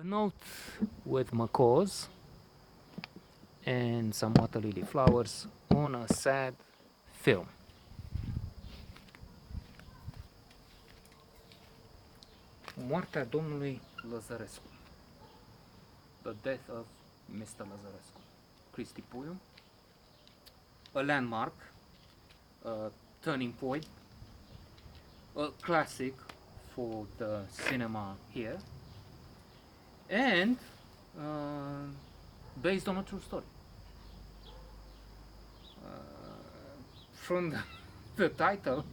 A note with macaws and some water lily flowers on a sad film. Moartea Domnului Lazarescu. The death of Mr. Lazarescu. Cristi Puiu. A landmark, a turning point, a classic for the cinema here, and based on a true story. From the title,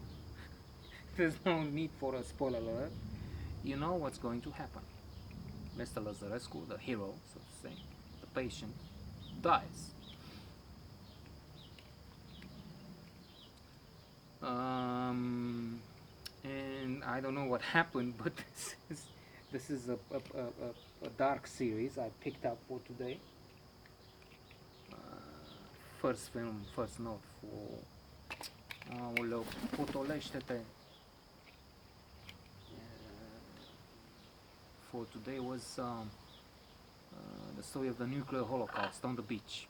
there's no need for a spoiler alert. You know what's going to happen. Mr. Lazarescu, the hero, so to say, the patient, dies. And I don't know what happened, but this is a dark series I picked up for today. First film, first note for aoleu, potolește-te. For today was the story of the nuclear holocaust on the beach.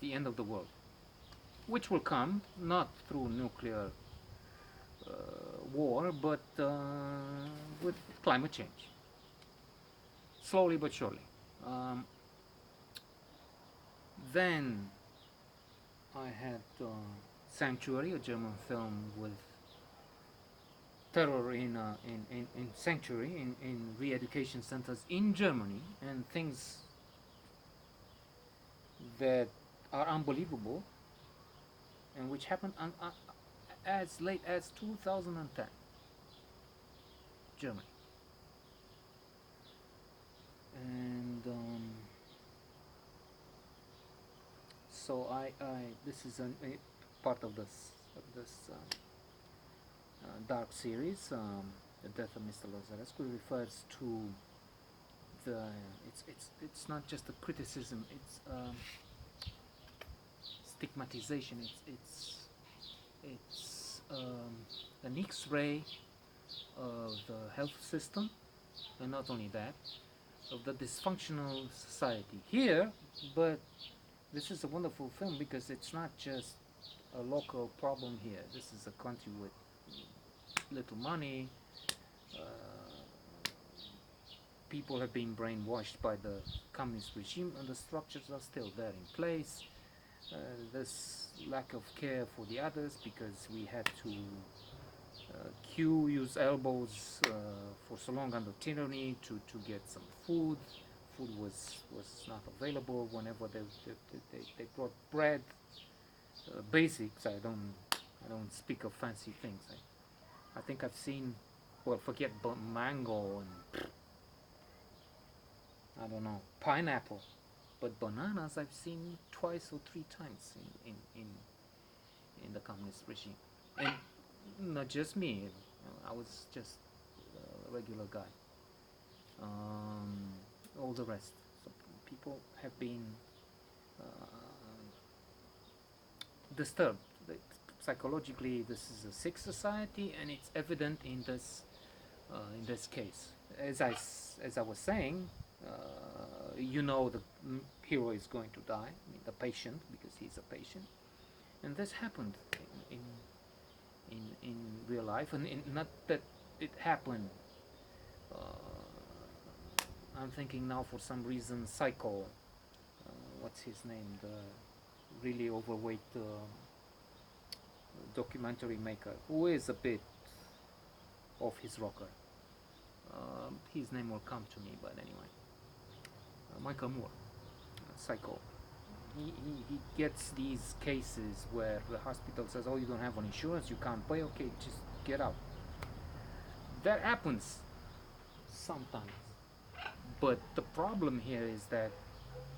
The end of the world, which will come not through nuclear war, but with climate change, slowly but surely. Then I had Sanctuary, a German film with terror in sanctuary, in re-education centers in Germany, and things that are unbelievable and which happened as late as 2010, Germany. And so this is a part of this dark series. The death of Mr. Lazarescu refers to the it's not just a criticism, it's stigmatization. It's an X-ray of the health system, and not only that, of the dysfunctional society here. But this is a wonderful film because it's not just a local problem here. This is a country with little money. People have been brainwashed by the communist regime, and the structures are still there in place. This lack of care for the others, because we had to use elbows for so long under tyranny to get some food. Food was not available. Whenever they brought bread, basics. I don't speak of fancy things. I think I've seen, well, forget mango and I don't know, pineapple, but bananas I've seen twice or three times in the communist regime. And not just me, I was just a regular guy. All the rest. So people have been disturbed. Psychologically, this is a sick society, and it's evident in this case. As I was saying, you know, the hero is going to die. I mean, the patient, because he's a patient, and this happened in real life, and not that it happened. I'm thinking now, for some reason, Psycho. What's his name? The really overweight documentary maker, who is a bit off his rocker. His name will come to me, but anyway. Michael Moore, Psycho. He gets these cases where the hospital says, oh, you don't have an insurance, you can't pay, okay, just get out. That happens sometimes. But the problem here is that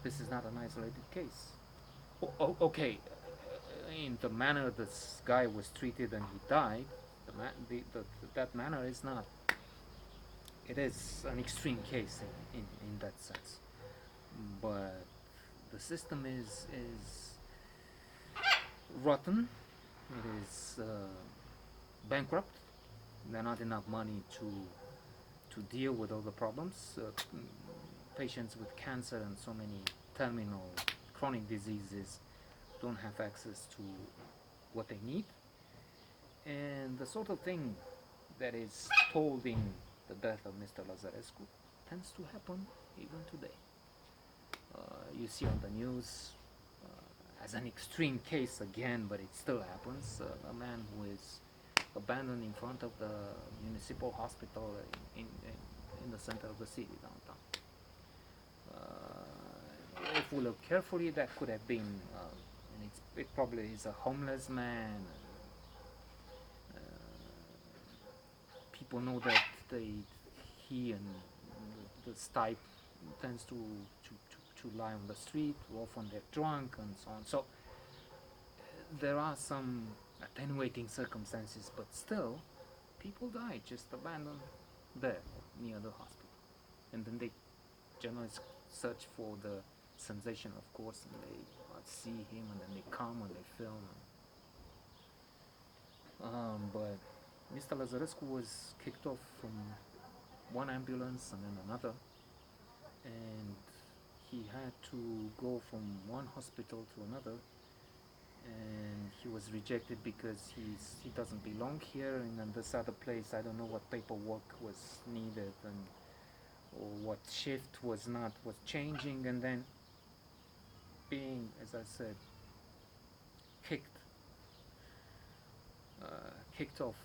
this is not an isolated case. Okay, in the manner this guy was treated and he died, that manner is not. It is an extreme case in that sense. But the system is rotten. It is bankrupt. There's not enough money to to deal with all the problems. Patients with cancer and so many terminal chronic diseases don't have access to what they need. And the sort of thing that is told in the death of Mr. Lazarescu tends to happen even today. You see on the news, as an extreme case again, but it still happens, a man who is abandoned in front of the municipal hospital in the center of the city, downtown. If we look carefully, that could have been, and it probably is a homeless man. People know that he and the type tends to lie on the street. Often they're drunk and so on. So there are some attenuating circumstances, but still, people die just abandoned there near the hospital, and then they generally search for the sensation, of course, and they see him, and then they come and they film. But Mr. Lazarescu was kicked off from one ambulance and then another, and he had to go from one hospital to another, and he was rejected because he doesn't belong here, and then this other place, I don't know what paperwork was needed and or what shift was changing, and then being, as I said, kicked off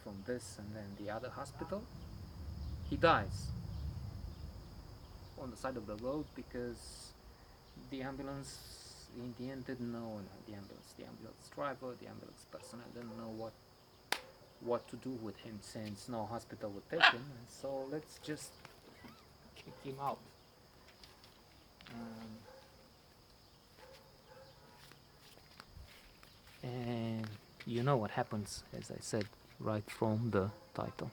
from this and then the other hospital. He dies on the side of the road because the ambulance in the end didn't know, the ambulance driver, the ambulance personnel didn't know what to do with him, since no hospital would take him, and so let's just kick him out. And you know what happens, as I said right from the title.